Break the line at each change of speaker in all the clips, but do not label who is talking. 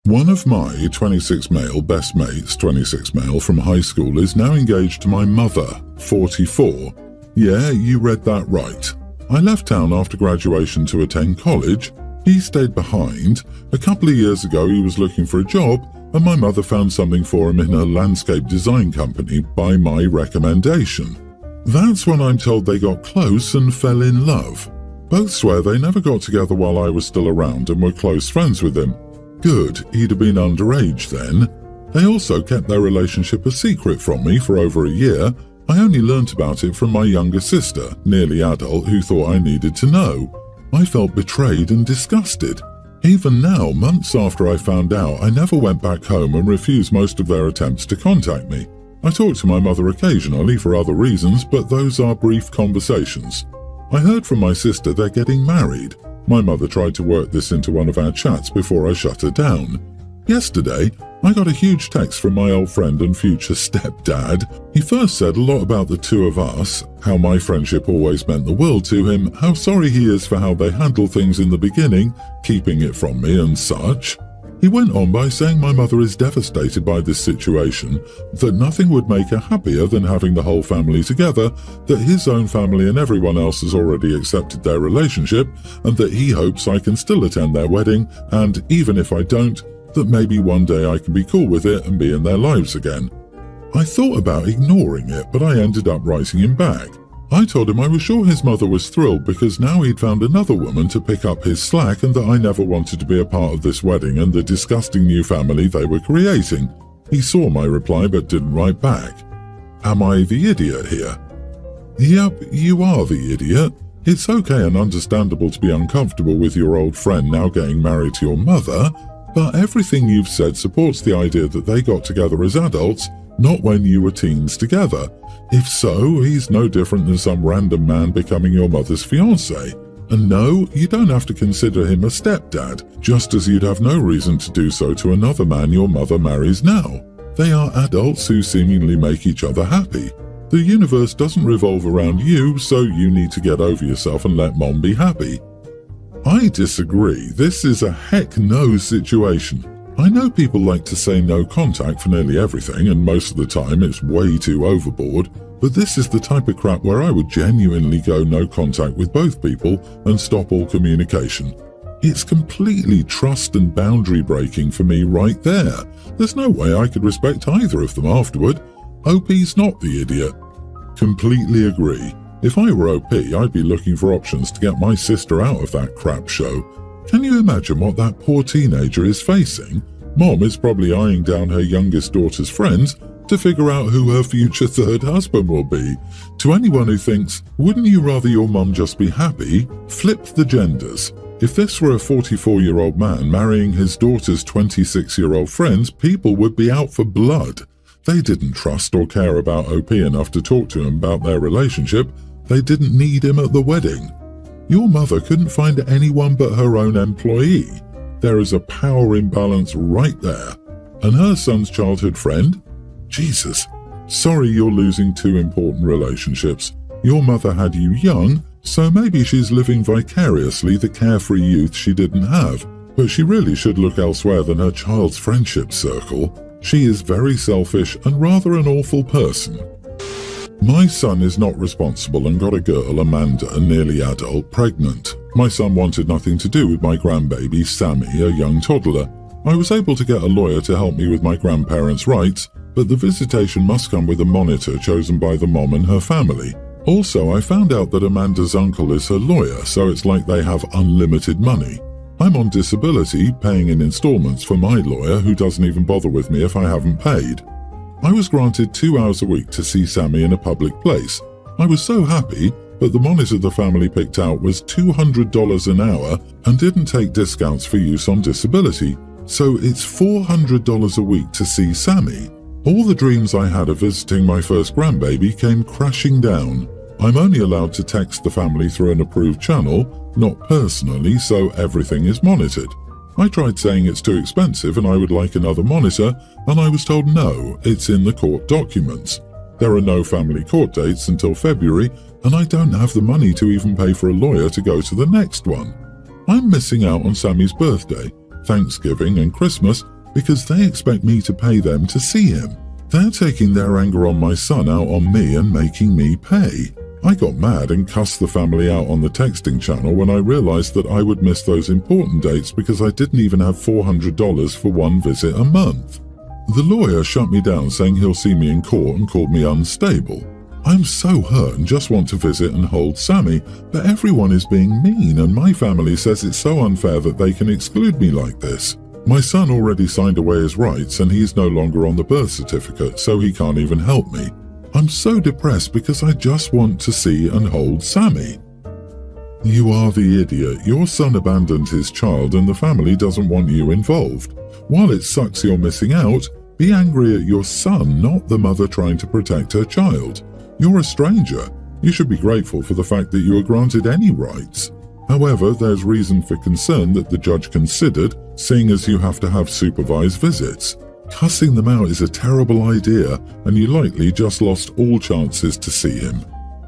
One of my 26 male best mates, 26 male from high school, is now engaged to my mother, 44. Yeah, you read that right. I left town after graduation to attend college. He stayed behind. A couple of years ago he was looking for a job, and my mother found something for him in a landscape design company by my recommendation. That's when I'm told they got close and fell in love. Both swear they never got together while I was still around and were close friends with him. Good, he'd have been underage then. They also kept their relationship a secret from me for over a year. I only learnt about it from my younger sister, nearly adult, who thought I needed to know. I felt betrayed and disgusted. Even now, months after I found out, I never went back home and refused most of their attempts to contact me. I talk to my mother occasionally for other reasons, but those are brief conversations. I heard from my sister they're getting married. My mother tried to work this into one of our chats before I shut her down. Yesterday, I got a huge text from my old friend and future stepdad. He first said a lot about the two of us, how my friendship always meant the world to him, how sorry he is for how they handled things in the beginning, keeping it from me and such. He went on by saying my mother is devastated by this situation, that nothing would make her happier than having the whole family together, that his own family and everyone else has already accepted their relationship, and that he hopes I can still attend their wedding, and even if I don't, that maybe one day I can be cool with it and be in their lives again. I thought about ignoring it, but I ended up writing him back. I told him I was sure his mother was thrilled because now he'd found another woman to pick up his slack and that I never wanted to be a part of this wedding and the disgusting new family they were creating. He saw my reply but didn't write back. Am I the idiot here? Yep, you are the idiot. It's okay and understandable to be uncomfortable with your old friend now getting married to your mother, but everything you've said supports the idea that they got together as adults, not when you were teens together. If so, he's no different than some random man becoming your mother's fiancé. And no, you don't have to consider him a stepdad, just as you'd have no reason to do so to another man your mother marries now. They are adults who seemingly make each other happy. The universe doesn't revolve around you, so you need to get over yourself and let mom be happy. I disagree. This is a heck no situation. I know people like to say no contact for nearly everything, and most of the time it's way too overboard, but this is the type of crap where I would genuinely go no contact with both people and stop all communication. It's completely trust and boundary breaking for me right there. There's no way I could respect either of them afterward. OP's not the idiot. Completely agree. If I were OP, I'd be looking for options to get my sister out of that crap show. Can you imagine what that poor teenager is facing? Mom is probably eyeing down her youngest daughter's friends to figure out who her future third husband will be. To anyone who thinks, wouldn't you rather your mom just be happy? Flip the genders. If this were a 44-year-old man marrying his daughter's 26-year-old friends, people would be out for blood. They didn't trust or care about OP enough to talk to him about their relationship. They didn't need him at the wedding. Your mother couldn't find anyone but her own employee. There is a power imbalance right there. And her son's childhood friend? Jesus. Sorry you're losing two important relationships. Your mother had you young, so maybe she's living vicariously the carefree youth she didn't have. But she really should look elsewhere than her child's friendship circle. She is very selfish and rather an awful person. My son is not responsible and got a girl, Amanda, nearly adult, pregnant. My son wanted nothing to do with my grandbaby, Sammy, a young toddler. I was able to get a lawyer to help me with my grandparents' rights, but the visitation must come with a monitor chosen by the mom and her family. Also, I found out that Amanda's uncle is her lawyer, so it's like they have unlimited money. I'm on disability, paying in installments for my lawyer, who doesn't even bother with me if I haven't paid. I was granted 2 hours a week to see Sammy in a public place. I was so happy, but the monitor the family picked out was $200 an hour and didn't take discounts for use on disability, so it's $400 a week to see Sammy. All the dreams I had of visiting my first grandbaby came crashing down. I'm only allowed to text the family through an approved channel, not personally, so everything is monitored. I tried saying it's too expensive and I would like another monitor, and I was told no, it's in the court documents. There are no family court dates until February, and I don't have the money to even pay for a lawyer to go to the next one. I'm missing out on Sammy's birthday, Thanksgiving and Christmas, because they expect me to pay them to see him. They're taking their anger on my son out on me and making me pay. I got mad and cussed the family out on the texting channel when I realized that I would miss those important dates because I didn't even have $400 for one visit a month. The lawyer shut me down saying he'll see me in court and called me unstable. I'm so hurt and just want to visit and hold Sammy, but everyone is being mean and my family says it's so unfair that they can exclude me like this. My son already signed away his rights and he's no longer on the birth certificate, so he can't even help me. I'm so depressed because I just want to see and hold Sammy. You are the idiot. Your son abandoned his child and the family doesn't want you involved. While it sucks you're missing out, be angry at your son, not the mother trying to protect her child. You're a stranger. You should be grateful for the fact that you were granted any rights. However, there's reason for concern that the judge considered, seeing as you have to have supervised visits. Cussing them out is a terrible idea, and you likely just lost all chances to see him.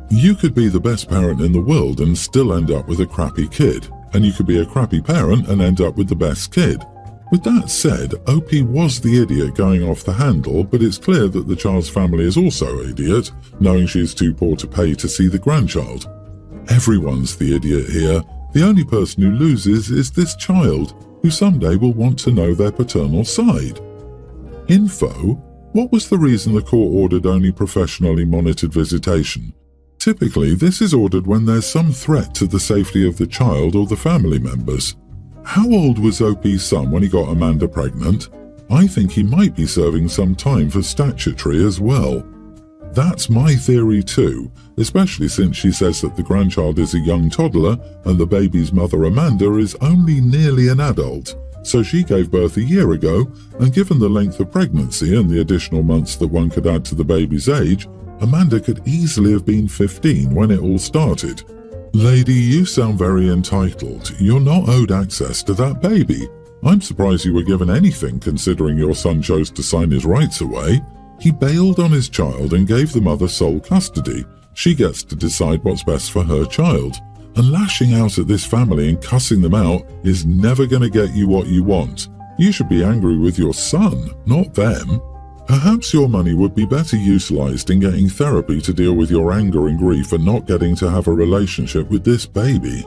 You could be the best parent in the world and still end up with a crappy kid, and you could be a crappy parent and end up with the best kid. With that said, OP was the idiot going off the handle, but it's clear that the child's family is also an idiot, knowing she's too poor to pay to see the grandchild. Everyone's the idiot here. The only person who loses is this child, who someday will want to know their paternal side. Info: what was the reason the court ordered only professionally monitored visitation? Typically, this is ordered when there's some threat to the safety of the child or the family members. How old was OP's son when he got Amanda pregnant? I think he might be serving some time for statutory as well. That's my theory too, especially since she says that the grandchild is a young toddler and the baby's mother Amanda is only nearly an adult. So she gave birth a year ago, and given the length of pregnancy and the additional months that one could add to the baby's age, Amanda could easily have been 15 when it all started. Lady, you sound very entitled. You're not owed access to that baby. I'm surprised you were given anything considering your son chose to sign his rights away. He bailed on his child and gave the mother sole custody. She gets to decide what's best for her child. And lashing out at this family and cussing them out is never going to get you what you want. You should be angry with your son, not them. Perhaps your money would be better utilized in getting therapy to deal with your anger and grief and not getting to have a relationship with this baby.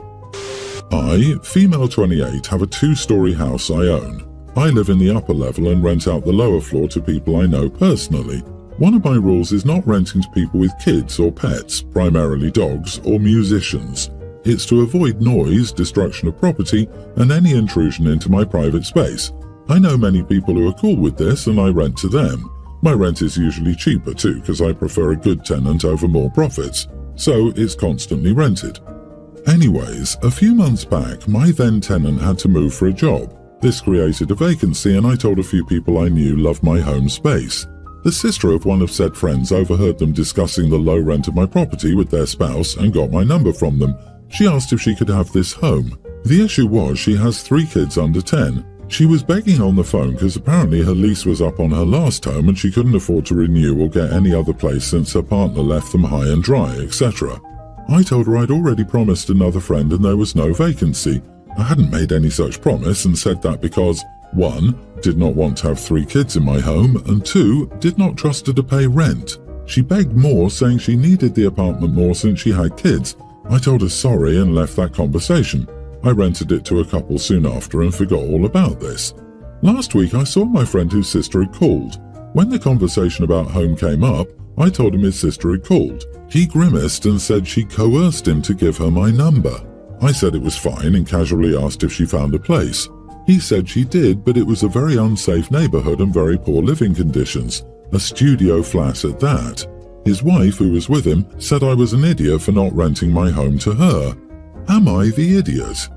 I, female 28, have a 2-story house I own. I live in the upper level and rent out the lower floor to people I know personally. One of my rules is not renting to people with kids or pets, primarily dogs or musicians. It's to avoid noise, destruction of property, and any intrusion into my private space. I know many people who are cool with this and I rent to them. My rent is usually cheaper too because I prefer a good tenant over more profits, so it's constantly rented. Anyways, a few months back, my then tenant had to move for a job. This created a vacancy and I told a few people I knew loved my home space. The sister of one of said friends overheard them discussing the low rent of my property with their spouse and got my number from them. She asked if she could have this home. The issue was she has 3 kids under 10. She was begging on the phone because apparently her lease was up on her last home and she couldn't afford to renew or get any other place since her partner left them high and dry, etc. I told her I'd already promised another friend and there was no vacancy. I hadn't made any such promise and said that because 1. Did not want to have 3 kids in my home, and 2. Did not trust her to pay rent. She begged more, saying she needed the apartment more since she had kids. I told her sorry and left that conversation. I rented it to a couple soon after and forgot all about this. Last week I saw my friend whose sister had called. When the conversation about home came up, I told him his sister had called. He grimaced and said she coerced him to give her my number. I said it was fine and casually asked if she found a place. He said she did, but it was a very unsafe neighborhood and very poor living conditions. A studio flat at that. His wife, who was with him, said I was an idiot for not renting my home to her. Am I the idiot?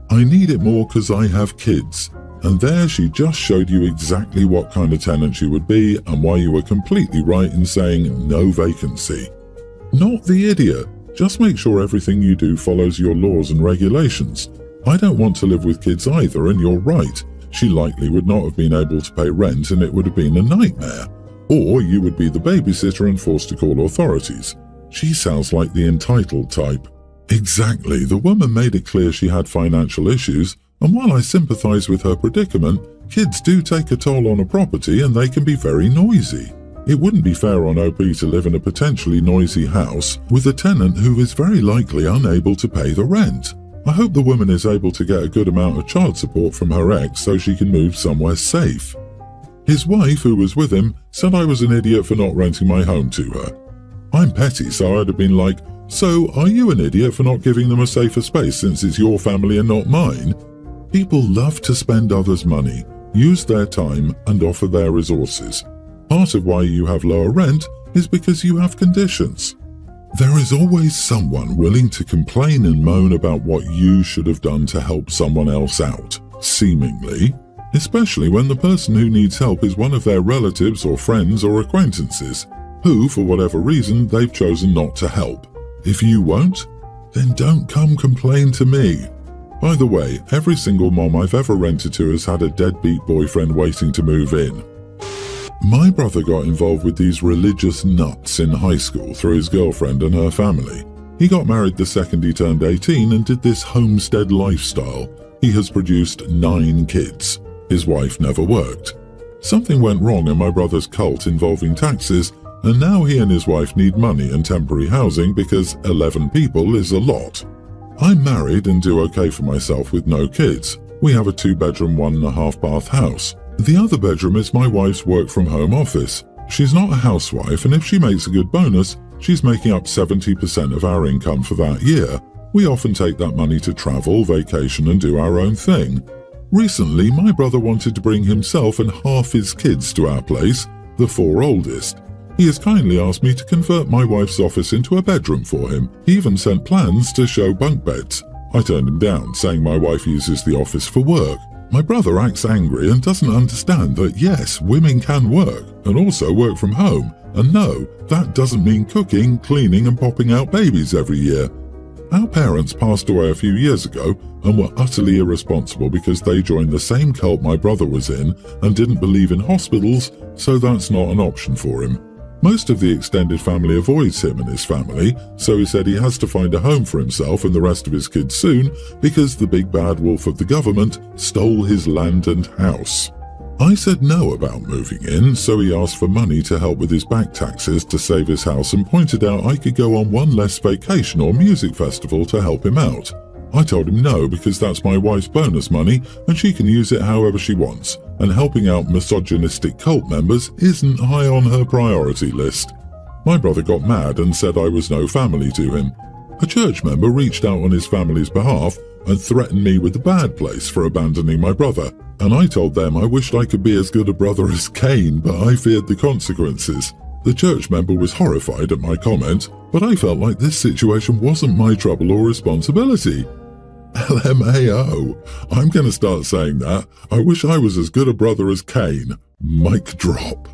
I need it more because I have kids. And there she just showed you exactly what kind of tenant you would be and why you were completely right in saying no vacancy. Not the idiot. Just make sure everything you do follows your laws and regulations. I don't want to live with kids either, and you're right. She likely would not have been able to pay rent and it would have been a nightmare. Or you would be the babysitter and forced to call authorities. She sounds like the entitled type. Exactly, the woman made it clear she had financial issues, and while I sympathize with her predicament, Kids do take a toll on a property and they can be very noisy. It wouldn't be fair on OP to live in a potentially noisy house with a tenant who is very likely unable to pay the rent. I hope the woman is able to get a good amount of child support from her ex so she can move somewhere safe. His wife, who was with him, said I was an idiot for not renting my home to her. I'm petty, so I'd have been like, so are you an idiot for not giving them a safer space since it's your family and not mine? People love to spend others' money, use their time and offer their resources. Part of why you have lower rent is because you have conditions. There is always someone willing to complain and moan about what you should have done to help someone else out, seemingly, especially when the person who needs help is one of their relatives or friends or acquaintances, who, for whatever reason, they've chosen not to help. If you won't, then don't come complain to me. By the way, every single mom I've ever rented to has had a deadbeat boyfriend waiting to move in. My brother got involved with these religious nuts in high school through his girlfriend and her family. He got married the second he turned 18 and did this homestead lifestyle. He has produced 9 kids. His wife never worked. Something went wrong in my brother's cult involving taxes, and now he and his wife need money and temporary housing because 11 people is a lot. I'm married and do okay for myself with no kids. We have a 2-bedroom, 1.5 bath house. The other bedroom is my wife's work-from-home office. She's not a housewife, and if she makes a good bonus, she's making up 70% of our income for that year. We often take that money to travel, vacation, and do our own thing. Recently, my brother wanted to bring himself and half his kids to our place, the 4 oldest. He has kindly asked me to convert my wife's office into a bedroom for him. He even sent plans to show bunk beds. I turned him down, saying my wife uses the office for work. My brother acts angry and doesn't understand that yes, women can work and also work from home, and no, that doesn't mean cooking, cleaning and popping out babies every year. Our parents passed away a few years ago and were utterly irresponsible because they joined the same cult my brother was in and didn't believe in hospitals, so that's not an option for him. Most of the extended family avoids him and his family, so he said he has to find a home for himself and the rest of his kids soon because the big bad wolf of the government stole his land and house. I said no about moving in, so he asked for money to help with his back taxes to save his house and pointed out I could go on one less vacation or music festival to help him out. I told him no because that's my wife's bonus money and she can use it however she wants, and helping out misogynistic cult members isn't high on her priority list. My brother got mad and said I was no family to him. A church member reached out on his family's behalf and threatened me with the bad place for abandoning my brother, and I told them I wished I could be as good a brother as Cain, but I feared the consequences. The church member was horrified at my comment, but I felt like this situation wasn't my trouble or responsibility. LMAO. I'm going to start saying that. I wish I was as good a brother as Cain. Mic drop.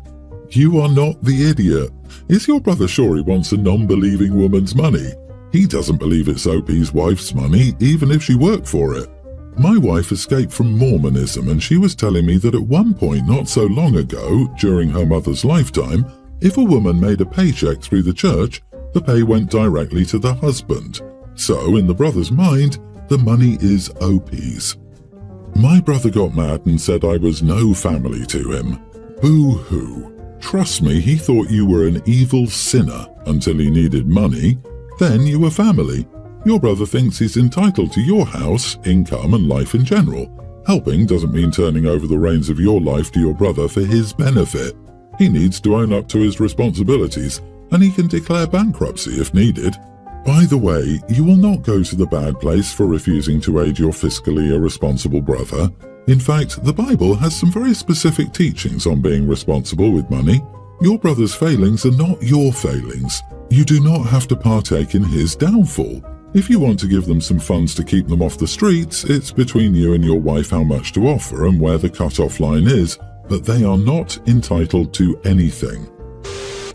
You are not the idiot. Is your brother sure he wants a non-believing woman's money? He doesn't believe it's OP's wife's money, even if she worked for it. My wife escaped from Mormonism, and she was telling me that at one point not so long ago, during her mother's lifetime, if a woman made a paycheck through the church, the pay went directly to the husband. So, in the brother's mind, the money is OP's. My brother got mad and said I was no family to him. Boo-hoo. Trust me, he thought you were an evil sinner until he needed money. Then you were family. Your brother thinks he's entitled to your house, income and life in general. Helping doesn't mean turning over the reins of your life to your brother for his benefit. He needs to own up to his responsibilities, and he can declare bankruptcy if needed. By the way, you will not go to the bad place for refusing to aid your fiscally irresponsible brother. In fact, the Bible has some very specific teachings on being responsible with money. Your brother's failings are not your failings. You do not have to partake in his downfall. If you want to give them some funds to keep them off the streets, it's between you and your wife how much to offer and where the cut-off line is, but they are not entitled to anything.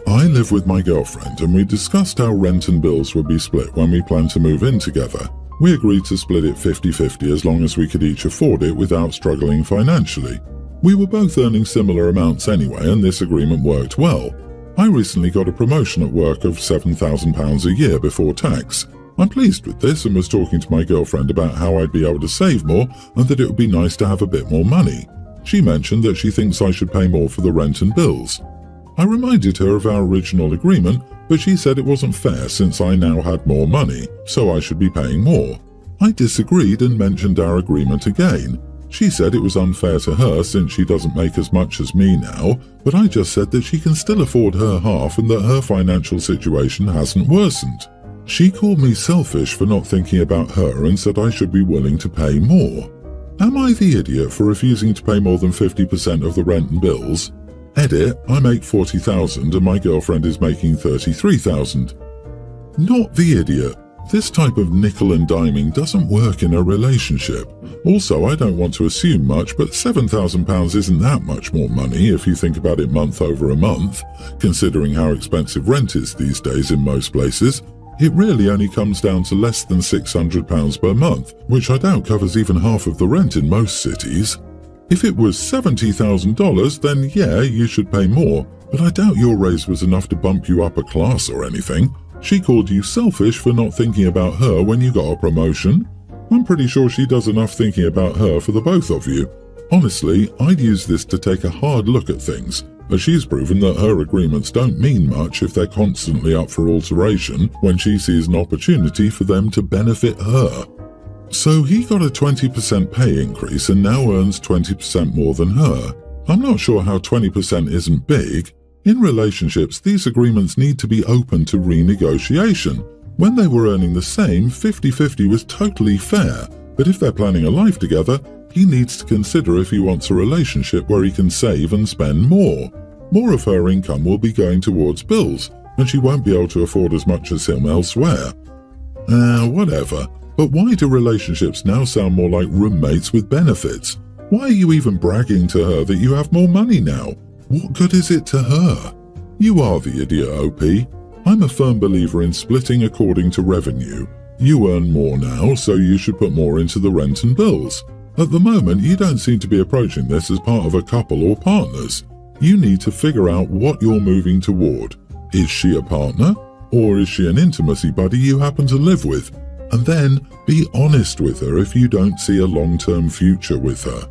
I live with my girlfriend and we discussed how rent and bills would be split when we planned to move in together. We agreed to split it 50-50 as long as we could each afford it without struggling financially. We were both earning similar amounts anyway, and this agreement worked well. I recently got a promotion at work of £7,000 a year before tax. I'm pleased with this and was talking to my girlfriend about how I'd be able to save more and that it would be nice to have a bit more money. She mentioned that she thinks I should pay more for the rent and bills. I reminded her of our original agreement, but she said it wasn't fair since I now had more money, so I should be paying more. I disagreed and mentioned our agreement again. She said it was unfair to her since she doesn't make as much as me now, but I just said that she can still afford her half and that her financial situation hasn't worsened. She called me selfish for not thinking about her and said I should be willing to pay more. Am I the idiot for refusing to pay more than 50% of the rent and bills? Edit, I make $40,000 and my girlfriend is making $33,000. Not the idiot. This type of nickel and diming doesn't work in a relationship. Also, I don't want to assume much, but £7,000 isn't that much more money if you think about it month over a month. Considering how expensive rent is these days in most places, it really only comes down to less than £600 per month, which I doubt covers even half of the rent in most cities. If it was $70,000, then yeah, you should pay more, but I doubt your raise was enough to bump you up a class or anything. She called you selfish for not thinking about her when you got a promotion. I'm pretty sure she does enough thinking about her for the both of you. Honestly, I'd use this to take a hard look at things, as she's proven that her agreements don't mean much if they're constantly up for alteration when she sees an opportunity for them to benefit her. So he got a 20% pay increase and now earns 20% more than her. I'm not sure how 20% isn't big. In relationships, these agreements need to be open to renegotiation. When they were earning the same, 50-50 was totally fair, but if they're planning a life together, he needs to consider if he wants a relationship where he can save and spend more. More of her income will be going towards bills, and she won't be able to afford as much as him elsewhere. Whatever. But why do relationships now sound more like roommates with benefits? Why are you even bragging to her that you have more money now? What good is it to her? You are the idiot, OP. I'm a firm believer in splitting according to revenue. You earn more now, so you should put more into the rent and bills. At the moment, you don't seem to be approaching this as part of a couple or partners. You need to figure out what you're moving toward. Is she a partner? Or is she an intimacy buddy you happen to live with? And then be honest with her if you don't see a long-term future with her.